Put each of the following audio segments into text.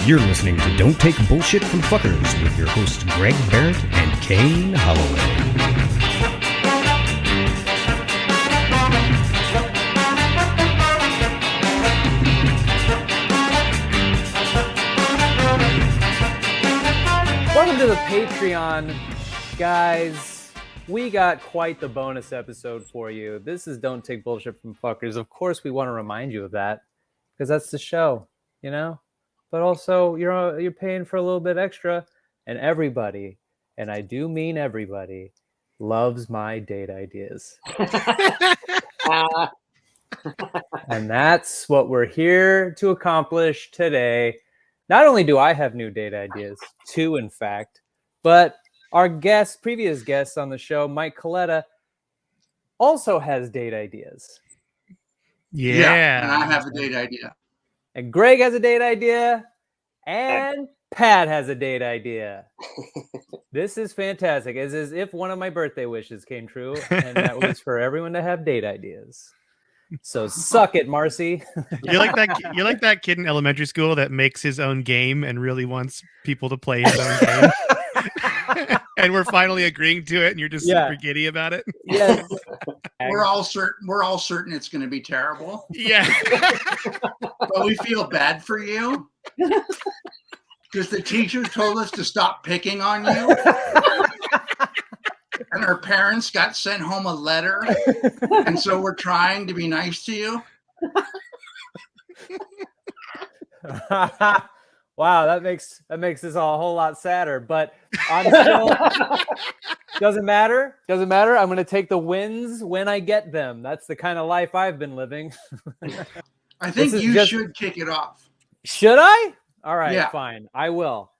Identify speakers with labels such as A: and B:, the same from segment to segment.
A: You're listening to Don't Take Bullshit from Fuckers with your hosts Greg Barrett and Kane Holloway.
B: Welcome to the Patreon, guys. We got quite the bonus episode for you. This is Don't Take Bullshit from Fuckers. Of course, we want to remind you of that because that's the show, you know? But also, you're paying for a little bit extra, and everybody, and I do mean everybody, loves my date ideas. And that's what we're here to accomplish today. Not only do I have new date ideas, two in fact, but our previous guest on the show, Mike Coletta, also has date ideas.
C: Yeah, and I have a date idea.
B: And Greg has a date idea. And Pat has a date idea. This is fantastic. It's as if one of my birthday wishes came true, and that was for everyone to have date ideas. So suck it, Marcy.
D: You're like that kid in elementary school that makes his own game and really wants people to play his own game. And we're finally agreeing to it, and you're just super giddy about it.
B: Yes.
C: We're all certain it's going to be terrible.
D: Yeah.
C: But we feel bad for you because the teacher told us to stop picking on you. And our parents got sent home a letter. And so we're trying to be nice to you.
B: Wow, that makes this all a whole lot sadder, but I'm still doesn't matter. I'm going to take the wins when I get them. That's the kind of life I've been living.
C: I think you should kick it off.
B: Should I? All right,
C: yeah.
B: Fine. I will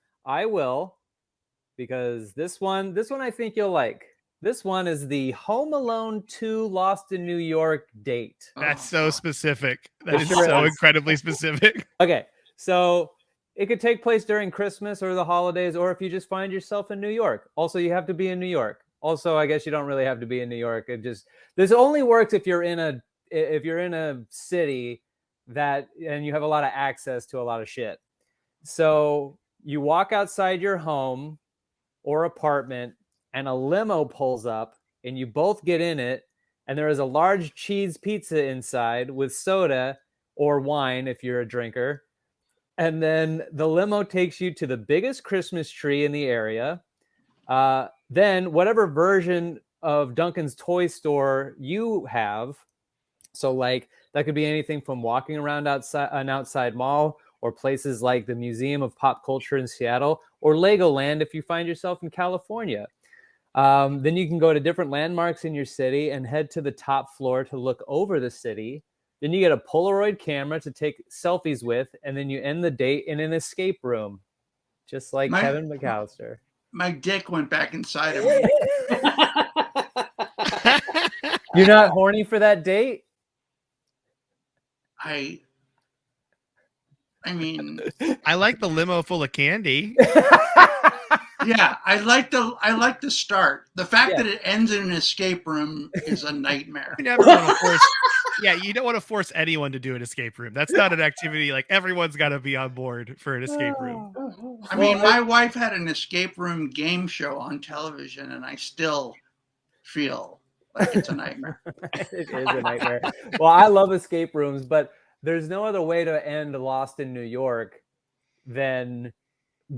B: because this one I think you'll like. This one is the Home Alone 2 Lost in New York date.
D: That's so specific. That is so incredibly specific.
B: Okay, so it could take place during Christmas or the holidays, or if you just find yourself in New York. Also, you have to be in New York. Also, I guess you don't really have to be in New York. This only works if you're in a city and you have a lot of access to a lot of shit. So you walk outside your home or apartment, and a limo pulls up, and you both get in it, and there is a large cheese pizza inside with soda or wine if you're a drinker. And then the limo takes you to the biggest Christmas tree in the area. Then whatever version of Duncan's toy store you have. So like that could be anything from walking around an outside mall or places like the Museum of Pop Culture in Seattle or Legoland if you find yourself in California. Then you can go to different landmarks in your city and head to the top floor to look over the city. Then you get a Polaroid camera to take selfies with, and then you end the date in an escape room, just like Kevin McAllister.
C: My dick went back inside of me.
B: You're not horny for that date?
C: I mean,
D: I like the limo full of candy.
C: Yeah, I like the start. The fact that it ends in an escape room is a nightmare.
D: You never want to force. Yeah, you don't want to force anyone to do an escape room. That's not an activity. Like everyone's got to be on board for an escape room.
C: I mean, my wife had an escape room game show on television, and I still feel like it's a nightmare.
B: It is a nightmare. Well, I love escape rooms, but there's no other way to end Lost in New York than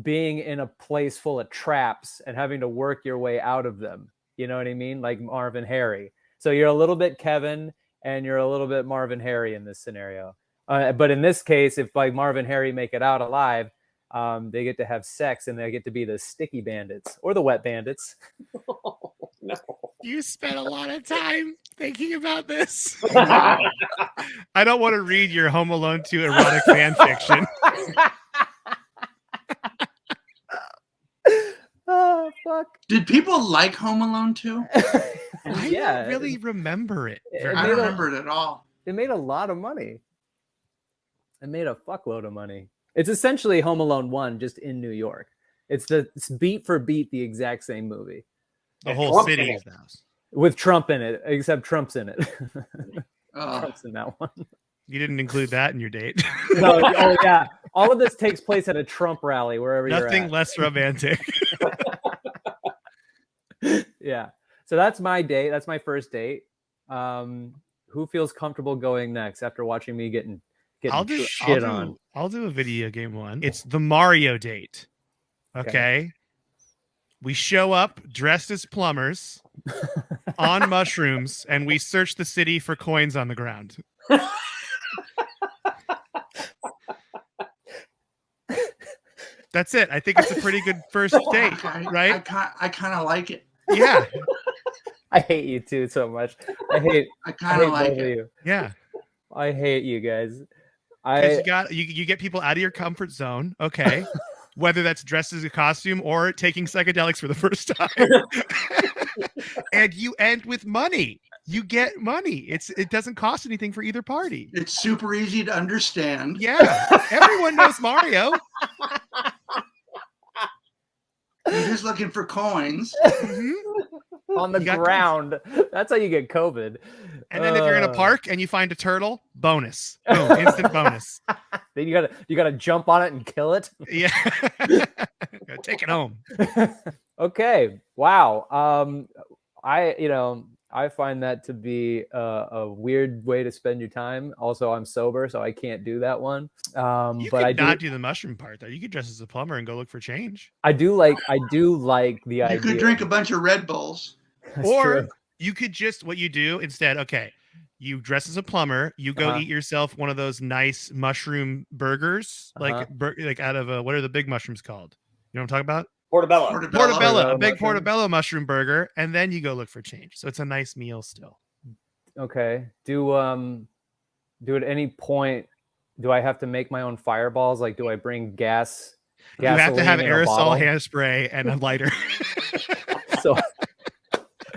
B: being in a place full of traps and having to work your way out of them. You know what I mean? Like Marvin Harry. So you're a little bit Kevin and you're a little bit Marvin Harry in this scenario. But in this case, if like Marvin Harry make it out alive, they get to have sex and they get to be the sticky bandits or the wet bandits.
E: Oh, no.
D: You spent a lot of time thinking about this. I don't want to read your Home Alone 2 erotic fan fiction.
B: Oh, fuck.
C: Did people like Home Alone 2?
D: I don't really remember it.
C: I don't remember it at all.
B: It made a lot of money. It made a fuckload of money. It's essentially Home Alone 1 just in New York. It's beat for beat the exact same movie.
D: The whole city is the house.
B: With Trump in it, except Trump's in it. Trump's in that one.
D: You didn't include that in your date.
B: No, oh yeah. All of this takes place at a Trump rally, wherever you're at.
D: Nothing less romantic.
B: Yeah. So that's my date. That's my first date. Who feels comfortable going next after watching me getting shit on?
D: I'll do a video game one. It's the Mario date. Okay. We show up dressed as plumbers on mushrooms, and we search the city for coins on the ground. That's it. I think it's a pretty good first date, right?
C: I kind of like it.
D: Yeah.
B: I hate you two so much. I kind of like it. You.
D: Yeah.
B: I hate you guys.
D: You get people out of your comfort zone. Okay. Whether that's dressed as a costume or taking psychedelics for the first time. And you end with money. You get money. It doesn't cost anything for either party.
C: It's super easy to understand.
D: Yeah. Everyone knows Mario.
C: You're just looking for coins.
B: On the ground. That's how you get COVID.
D: And then if you're in a park and you find a turtle, bonus. Boom, instant bonus.
B: Then you gotta jump on it and kill it.
D: Yeah. Take it home.
B: Okay. Wow. I find that to be a weird way to spend your time. Also, I'm sober, so I can't do that one.
D: I do the mushroom part though. You could dress as a plumber and go look for change.
B: I do like the idea.
C: You could drink a bunch of Red Bulls.
D: Or you could just, what you do instead, okay, you dress as a plumber, you go eat yourself one of those nice mushroom burgers, like out of what are the big mushrooms called? You know what I'm talking about?
E: Portobello.
D: A big portobello mushroom burger, and then you go look for change. So it's a nice meal still.
B: Okay. Do at any point, do I have to make my own fireballs? Like, do I bring gas?
D: You have to have aerosol hairspray and a lighter.
B: So.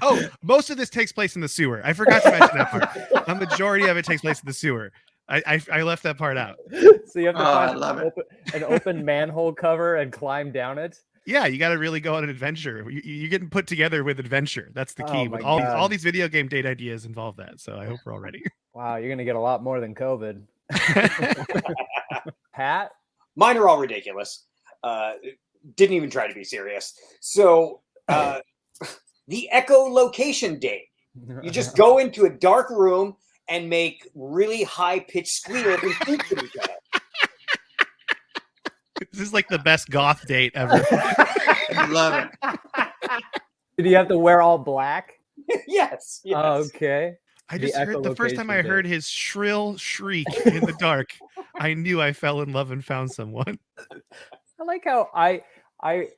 D: Oh, most of this takes place in the sewer. I forgot to mention that part. A majority of it takes place in the sewer. I left that part out.
B: So you have to find an open manhole cover and climb down it.
D: Yeah, you got to really go on an adventure. You're getting put together with adventure. That's the key. With all these video game date ideas involve that. So I hope we're all ready.
B: Wow, you're gonna get a lot more than COVID. Pat?
E: Mine are all ridiculous. Didn't even try to be serious. So the echolocation date. You just go into a dark room and make really high-pitched squeals and speak to each other.
D: This is like the best goth date ever.
C: I love it.
B: Did you have to wear all black?
E: Yes.
B: Okay.
D: I just heard the first time I heard his shrill shriek in the dark, I knew I fell in love and found someone.
B: I like how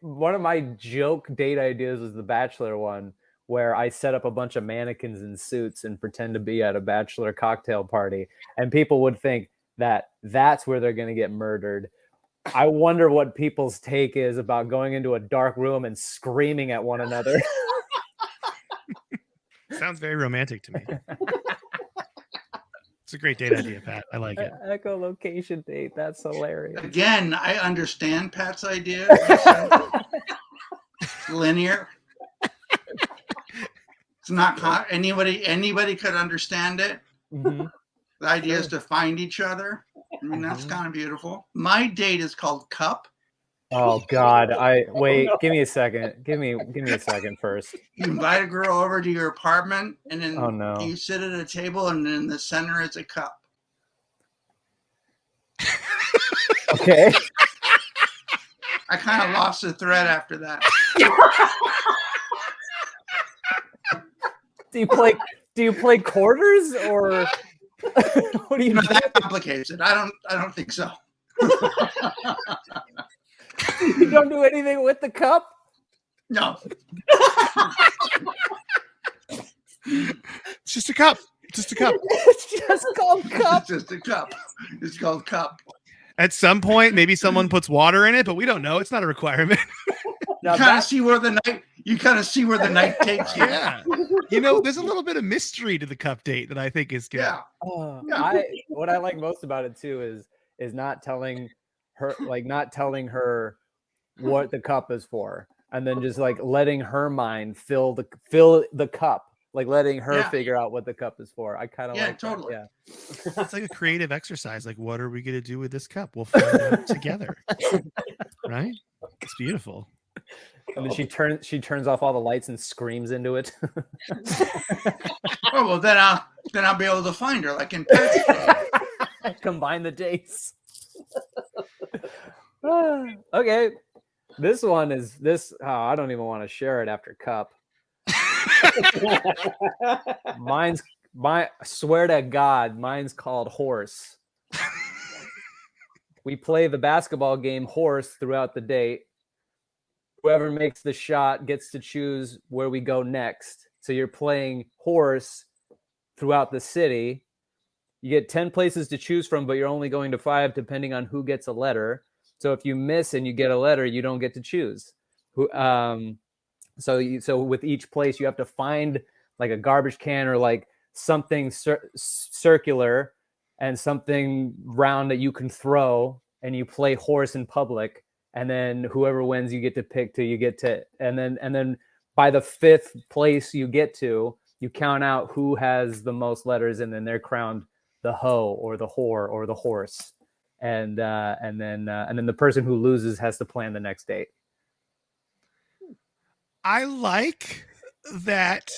B: one of my joke date ideas was the Bachelor one, where I set up a bunch of mannequins in suits and pretend to be at a bachelor cocktail party, and people would think that that's where they're going to get murdered. I wonder what people's take is about going into a dark room and screaming at one another.
D: Sounds very romantic to me. It's a great date idea, Pat. I like it.
B: Echolocation date. That's hilarious.
C: Again, I understand Pat's idea. It's linear. It's not anybody could understand it.
B: Mm-hmm.
C: The idea is to find each other. I mean, that's kind of beautiful. My date is called Cup.
B: Oh God! Give me a second. Give me a second first.
C: You invite a girl over to your apartment, and then
B: you
C: sit at a table, and in the center is a cup.
B: Okay.
C: I kind of lost the thread after that.
B: Do you play quarters, or what do you do?
C: That complicates it. I don't think so.
B: You don't do anything with the cup?
C: No.
D: It's just a cup. Just a cup.
B: It's just called cup.
C: It's just a cup. It's called cup.
D: At some point, maybe someone puts water in it, but we don't know. It's not a requirement.
C: You kind of see where the night takes you.
D: Yeah. There's a little bit of mystery to the cup date that I think is good.
C: Yeah.
B: What I like most about it too is not telling her what the cup is for, and then just like letting her mind fill the cup like letting her
C: Yeah.
B: figure out what the cup is for. I kind of
C: Yeah,
B: like that.
C: totally.
B: Yeah.
D: It's like a creative exercise. Like, what are we going to do with this cup? We'll find out together. Right? It's beautiful.
B: And then she turns off all the lights and screams into it.
C: Oh well, then I'll be able to find her like in Pat's Day.
B: Combine the dates. Okay. This one is this. Oh, I don't even want to share it after cup. I swear to God, mine's called horse. We play the basketball game horse throughout the date. Whoever makes the shot gets to choose where we go next. So you're playing horse throughout the city. You get 10 places to choose from, but you're only going to 5 depending on who gets a letter. So if you miss and you get a letter, you don't get to choose. So with each place, you have to find like a garbage can or like something circular and something round that you can throw, and you play horse in public. And then whoever wins, you get to pick and then by the 5th place you get to, you count out who has the most letters, and then they're crowned the hoe or the whore or the horse. And then the person who loses has to plan the next date.
D: I like that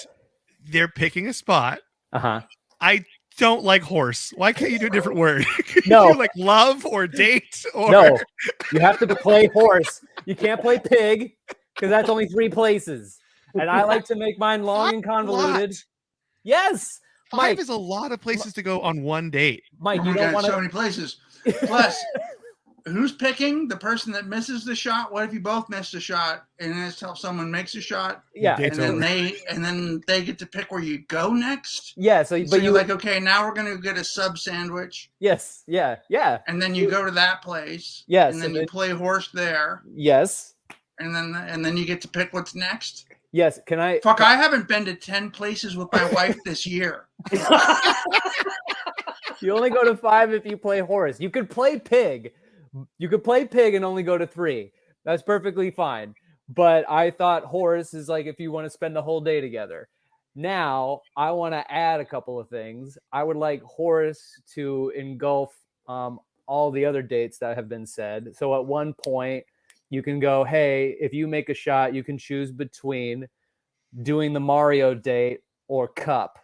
D: they're picking a spot.
B: Uh-huh.
D: I don't like horse. Why can't you do a different word?
B: No.
D: Do like love or date or
B: No, you have to play horse. You can't play pig because that's only 3 places. And I like to make mine long and convoluted. Yes.
D: 5
B: Mike,
D: is a lot of places to go on one date.
B: Mike,
C: Oh
B: you
C: my
B: don't
C: God,
B: want
C: so
B: to.
C: many places. Plus, who's picking? The person that misses the shot? What if you both missed a shot and then it's if someone makes a shot?
B: Yeah.
D: Date's
C: And
D: over.
C: then they get to pick where you go next.
B: Yeah. So,
C: So
B: but
C: you're
B: you
C: like, okay, now we're gonna get a sub sandwich,
B: Yes. Yeah. Yeah.
C: and then you go to that place.
B: Yes,
C: And then
B: and
C: you
B: then-
C: play horse there,
B: Yes.
C: and then you get to pick what's next.
B: Yes. Can I?
C: Fuck, I haven't been to 10 places with my wife this year.
B: You only go to 5 if you play horse. You could play pig. You could play pig and only go to 3. That's perfectly fine. But I thought horse is like if you want to spend the whole day together. Now, I want to add a couple of things. I would like horse to engulf all the other dates that have been said. So at one point, you can go, hey, if you make a shot, you can choose between doing the Mario date or cup.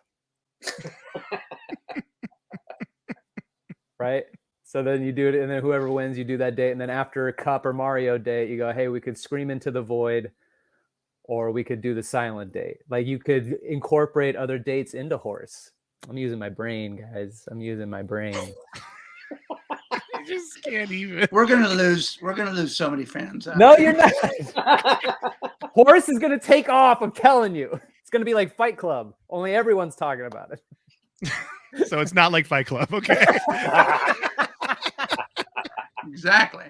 B: Right? So then you do it, and then whoever wins, you do that date. And then after a cup or Mario date, you go, hey, we could scream into the void, or we could do the silent date. Like you could incorporate other dates into horse. I'm using my brain, guys. I'm using my brain.
D: You just can't even.
C: We're gonna lose so many fans.
B: No, you're not. Horse is gonna take off. I'm telling you. It's gonna be like Fight Club. Only everyone's talking about it.
D: So it's not like Fight Club. Okay.
C: Exactly.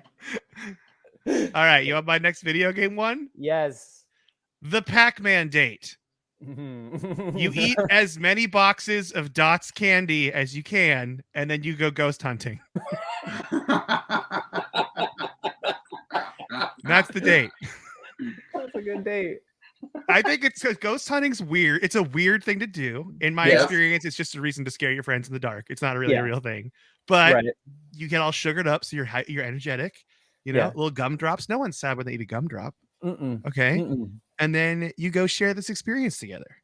D: All right. You want my next video game one?
B: Yes.
D: The Pac-Man date. You eat as many boxes of Dots candy as you can, and then you go ghost hunting. That's the date.
B: That's a good date.
D: I think it's because ghost hunting's weird. It's a weird thing to do. In my
C: Yes.
D: experience, it's just a reason to scare your friends in the dark. It's not really
B: Yeah.
D: a real thing. But
B: Right.
D: you get all sugared up, so you're energetic. You know,
B: Yeah.
D: little gumdrops. No one's sad when they eat a gumdrop.
B: Mm-mm.
D: Okay.
B: Mm-mm.
D: And then you go share this experience together.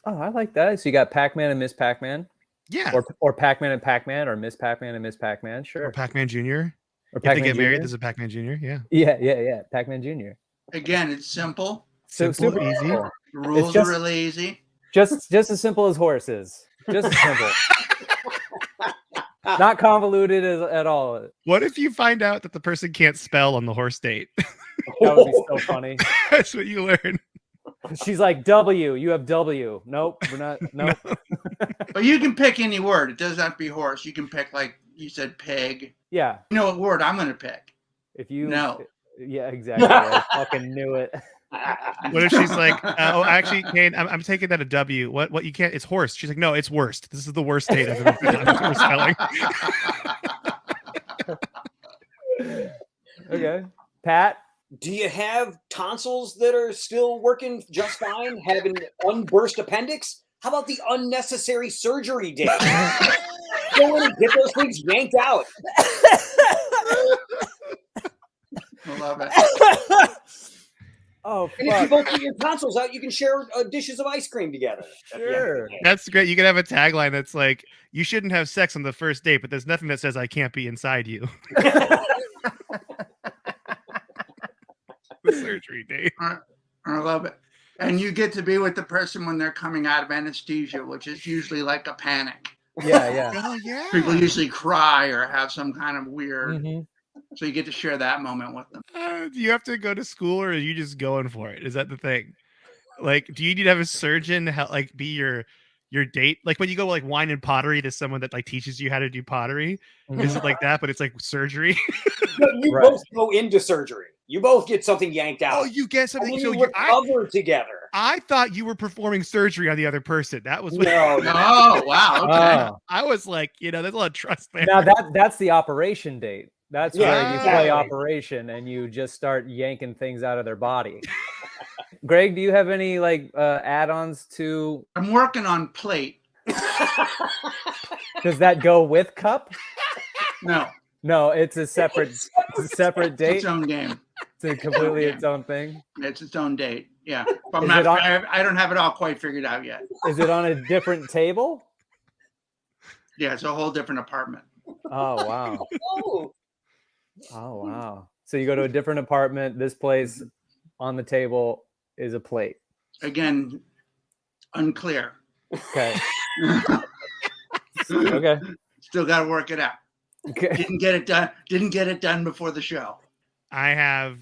B: Oh, I like that. So you got Pac-Man and Miss Pac-Man,
D: Yeah.
B: or Pac-Man and Pac-Man, or Miss Pac-Man and Miss Pac-Man. Sure.
D: Or Pac-Man Jr.
B: Or
D: If they get married, there's a Pac-Man Jr. Yeah.
B: Yeah. Pac-Man Jr.
C: Again, it's simple.
B: So
D: Simple,
B: super
D: easy.
B: simple.
C: The rules
B: just-
C: are really easy.
B: Just as simple as horses. Just as simple. Not convoluted at all.
D: What if you find out that the person can't spell on the horse date?
B: That would be so funny.
D: That's what you learn.
B: She's like, W, you have W. Nope, we're not. Nope.
C: But you can pick any word. It doesn't have to be horse. You can pick, like you said, pig.
B: Yeah.
C: You know what word I'm going to pick?
B: If you.
C: No.
B: Yeah, exactly. I fucking knew it.
D: What if she's like, oh, actually, Kane, I'm taking that a W. What you can't? It's horse. She's like, no, it's worst. This is the worst date I've ever been on for spelling.
B: Okay. Pat?
E: Do you have tonsils that are still working just fine? Have an unburst appendix? How about the unnecessary surgery day? Go in and get those things yanked out.
C: I love it.
B: Oh,
E: And if you
B: fuck.
E: both get your tonsils out, you can share dishes of ice cream together. at the end of the
B: Sure.
E: day.
D: That's great. You could have a tagline that's like, "You shouldn't have sex on the first date, but there's nothing that says I can't be inside you." The surgery date.
C: I love it. And you get to be with the person when they're coming out of anesthesia, which is usually like a panic.
B: Yeah, yeah.
D: Oh yeah.
C: People usually cry or have some kind of weird.
B: Mhm.
C: So you get to share that moment with them.
D: Do you have to go to school, or are you just going for it? Is that the thing? Like, do you need to have a surgeon like be your date? Like when you go like wine and pottery to someone that like teaches you how to do pottery, is it like that? But it's like surgery.
E: But you
B: Right.
E: both go into surgery. You both get something yanked out.
D: Oh, you get
E: and
D: something.
E: then
D: So
E: you
D: you,
E: recover together.
D: I thought you were performing surgery on the other person. That was what
E: No,
C: Oh, wow. Okay.
B: Oh.
D: I was like. There's a lot of trust there.
B: Now that's the operation date. That's
E: Yeah,
B: where you
E: exactly.
B: play operation and you just start yanking things out of their body. Greg, do you have any like add-ons to?
C: I'm working on plate.
B: Does that go with cup?
C: No,
B: No, it's a separate
C: it's
B: date.
C: its own game.
B: It's a completely its own thing.
C: It's its own date. Yeah. But
B: Is it on-
C: I don't have it all quite figured out yet.
B: Is it on a different table?
C: Yeah, it's a whole different apartment.
B: Oh wow.
E: Oh,
B: Oh wow. So you go to a different apartment. This place on the table is a plate.
C: Again, unclear.
B: Okay. Okay.
C: Still got to work it out.
B: Okay.
C: Didn't get it done. Didn't get it done before the show.
D: I have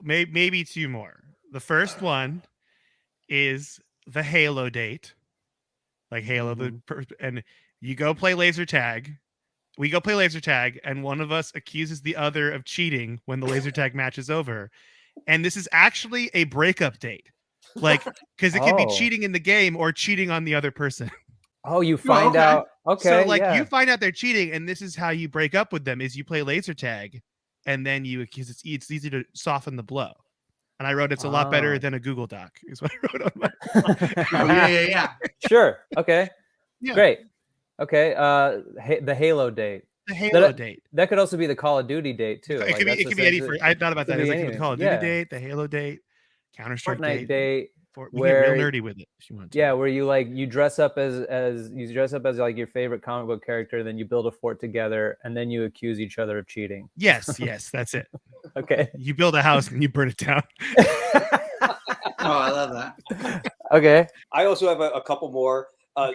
D: maybe two more. The first one is the Halo date, like Halo, and you go play laser tag. We go play laser tag, and one of us accuses the other of cheating when the laser tag match is over. And this is actually a breakup date, like because it can be
B: Oh.
D: cheating in the game or cheating on the other person.
B: Oh, you find
C: okay.
B: out. Okay.
D: So like
B: yeah.
D: you find out they're cheating, and this is how you break up with them: is you play laser tag, and then you accuse. It's easy to soften the blow. And I wrote it's a lot better
B: Oh.
D: than a Google Doc. Is what I wrote on my.
C: Oh, yeah.
B: Sure. Okay.
D: Yeah.
B: Great. Okay. The Halo date.
D: The Halo date.
B: That could also be the Call of Duty date too.
D: It could be. It could be any. I thought about that.
B: could
D: It's
B: be
D: like the
B: anything.
D: Call of Duty
B: Yeah.
D: date, the Halo date, Counter-Strike
B: Fortnite
D: date.
B: date.
D: We get
B: where-
D: real nerdy with it. If you want to.
B: Yeah, where you like you dress up as like your favorite comic book character, then you build a fort together, and then you accuse each other of cheating.
D: Yes. That's it.
B: Okay.
D: You build a house and you burn it down.
C: Oh, I love that.
B: Okay.
E: I also have a couple more.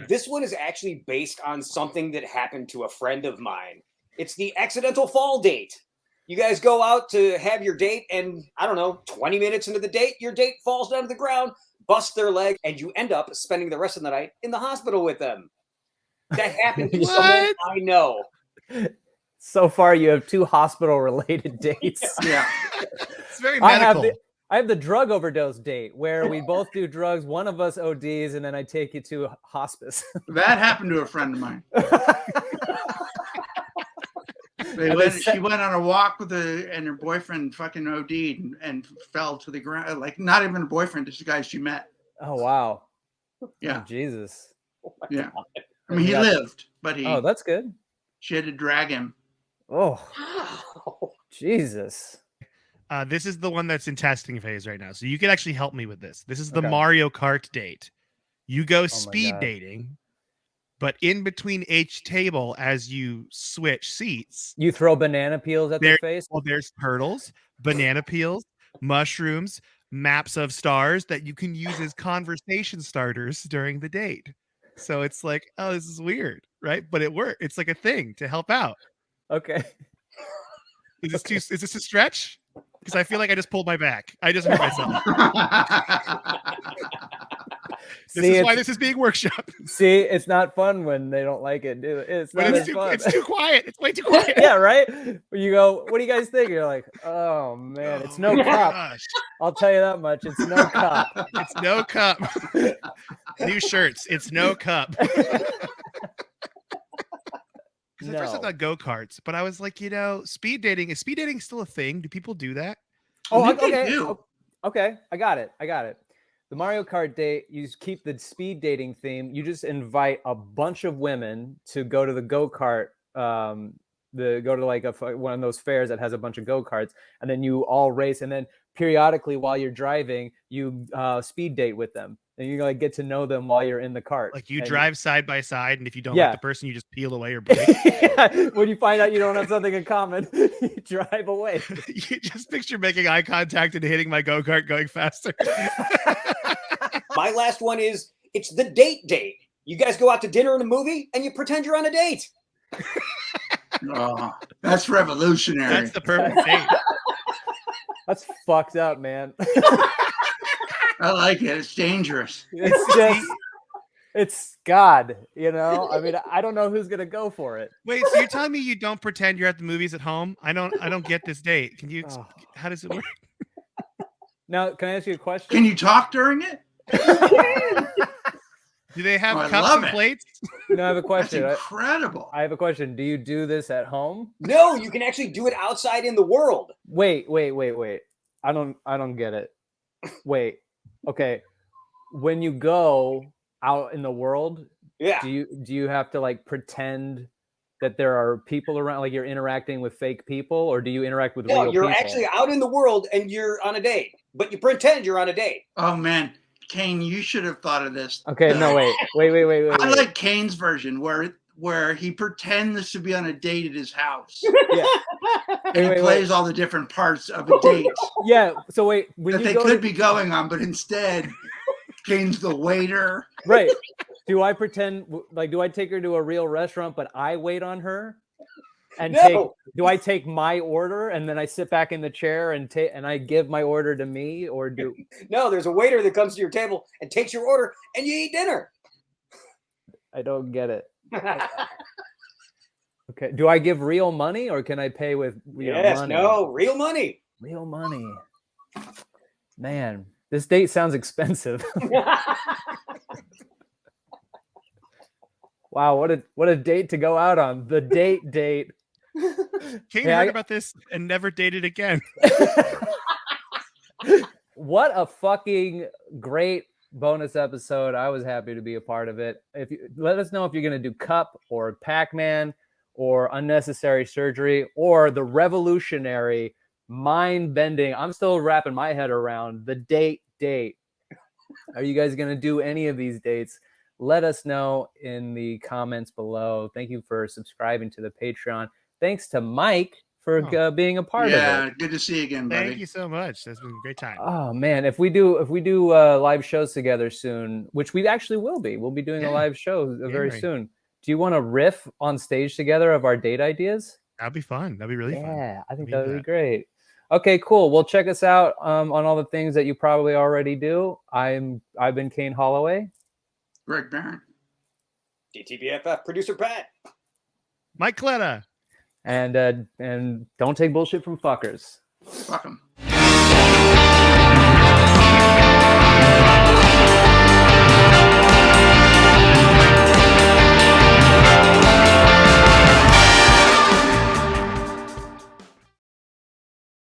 E: This one is actually based on something that happened to a friend of mine. It's the accidental fall date. You guys go out to have your date, and I don't know, 20 minutes into the date, your date falls down to the ground, busts their leg, and you end up spending the rest of the night in the hospital with them. That happened to someone
D: What?
E: I know.
B: So far, you have 2 hospital-related dates.
C: Yeah.
D: It's very
B: I have
D: medical.
B: I have the drug overdose date where we both do drugs. One of us ODs, and then I take you to hospice.
C: That happened to a friend of mine. She went on a walk with and her boyfriend fucking OD'd and fell to the ground. Like not even a boyfriend, just a guy she met.
B: Oh wow.
C: Yeah.
B: Oh, Jesus.
C: Yeah. I mean, he
B: Yeah.
C: lived, but
B: Oh, that's good.
C: she had to drag him.
B: Oh,
E: Wow.
B: Jesus.
D: This is the one that's in testing phase right now. So you can actually help me with this. This is the
B: Okay.
D: Mario Kart date. You go speed
B: God.
D: dating, but in between each table, as you switch seats,
B: You throw banana peels at their face?
D: well, there's turtles, banana peels, mushrooms, maps of stars that you can use as conversation starters during the date. So it's like, oh, this is weird, right? But it works. It's like a thing to help out.
B: Okay.
D: Is this a stretch? Because I feel like I just pulled my back. I just hurt myself. This is why this is being workshopped.
B: See, it's not fun when they don't like it. It's not as fun.
D: It's too quiet. It's way too quiet.
B: Yeah, right? When you go, what do you guys think? You're like, oh man, it's no cup.
D: Gosh.
B: I'll tell you that much. It's no cup.
D: It's no cup. New shirts. It's no cup. Because at first I
B: No.
D: thought go-karts, but I was like, speed dating. Is speed dating still a thing? Do people do that?
B: Oh,
C: I think they
B: okay.
C: do.
B: Okay, I got it. The Mario Kart date, you just keep the speed dating theme. You just invite a bunch of women to go to the go-kart, go to like one of those fairs that has a bunch of go-karts, and then you all race, and then periodically while you're driving, you speed date with them, and you like get to know them while you're in the cart.
D: Like you
B: and
D: drive side by side, and if you don't
B: Yeah.
D: like the person, you just peel away or brake.
B: When you find out you don't have something in common, you drive away.
D: You just picture making eye contact and hitting my go-kart going faster.
E: My last one is it's the date. You guys go out to dinner and a movie, and you pretend you're on a date.
C: Oh, that's revolutionary.
D: That's the perfect date.
B: That's fucked up, man.
C: I like it. It's dangerous.
B: It's just, it's God, you know. I mean, I don't know who's gonna go for it.
D: Wait, so you're telling me you don't pretend you're at the movies at home? I don't get this date. Can you? How does it work?
B: Now, can I ask you a question?
C: Can you talk during it?
D: Do they have
C: I
D: cups
C: love
D: and
C: it.
D: plates?
B: No, I have a
C: That's
B: question.
C: incredible.
B: I have a question. Do you do this at home?
E: No, you can actually do it outside in the world.
B: Wait. I don't get it. Wait. Okay. When you go out in the world,
E: Yeah.
B: do you have to like pretend that there are people around, like you're interacting with fake people, or do you interact with real
E: No, you're
B: people?
E: actually out in the world and you're on a date, but you pretend you're on a date.
C: Oh man, Kane, you should have thought of this.
B: Okay, no, wait.
C: I like Kane's version where he pretends to be on a date at his house.
B: Yeah.
C: And he plays all the different parts of a date
B: Yeah. So wait, when
C: that
B: you
C: they
B: go
C: could be going on, but instead, Kane's the waiter.
B: right. Do I pretend like, do I take her to a real restaurant, but I wait on her? And
E: No.
B: do I take my order and then I sit back in the chair and I give my order to me, or do?
E: No, there's a waiter that comes to your table and takes your order and you eat dinner.
B: I don't get it. Okay. Do I give real money, or can I pay with
E: Yes,
B: money?
E: no, real money.
B: Real money. Man, this date sounds expensive. Wow, what a date to go out on. The date.
D: Kane
B: Hey,
D: heard about this and never dated again.
B: What a fucking great bonus episode. I was happy to be a part of it. If you let us know if you're going to do Cup or Pac-Man or Unnecessary Surgery or the revolutionary, mind-bending, I'm still wrapping my head around the date. Are you guys going to do any of these dates? Let us know in the comments below. Thank you for subscribing to the Patreon. Thanks to Mike for being a part of it.
C: Yeah, good to see you again, buddy.
D: Thank you so much. That's been a great time.
B: Oh man, if we do live shows together soon, which we actually will be, we'll be doing a live show very soon. Do you want to riff on stage together of our date ideas?
D: That'd be fun. That'd be really fun.
B: Yeah, I think that would be great. Okay, cool. Well, check us out on all the things that you probably already do. I've been Kane Holloway.
C: Greg Barron.
E: DTBFF producer Pat.
D: Mike Coletta.
B: And don't take bullshit from fuckers.
C: Fuck 'em.